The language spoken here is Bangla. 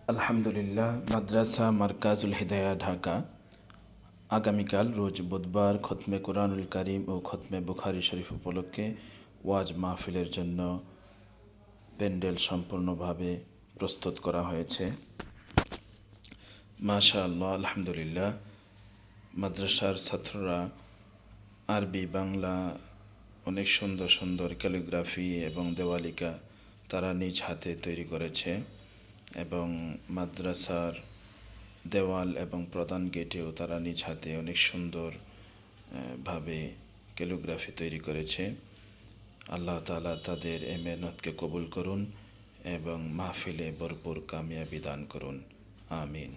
আলহামদুলিল্লাহ, মাদ্রাসা মারকাজুল হিদায়া ঢাকা আগামীকাল রোজ বুধবার খতমে কোরআনুল কারীম ও খতমে বুখারী শরীফ উপলক্ষে ওয়াজ মাহফিলের জন্য প্যান্ডেল সম্পূর্ণভাবে প্রস্তুত করা হয়েছে। মাশাআল্লাহ, আলহামদুলিল্লাহ। মাদ্রাসার ছাত্ররা আরবি বাংলা অনেক সুন্দর সুন্দর ক্যালিগ্রাফি এবং দেওয়ালিকা তারা নিজ হাতে তৈরি করেছে এবং মাদ্রাসার দেওয়াল এবং প্রধান গেটেও তারা নিজ হাতে অনেক সুন্দর ভাবে ক্যালিগ্রাফি তৈরি করেছে। আল্লাহ তাআলা তাদের এ মেহনতকে কবুল করুন এবং মাহফিলে ভরপুর কামিয়াবি দান করুন। আমিন।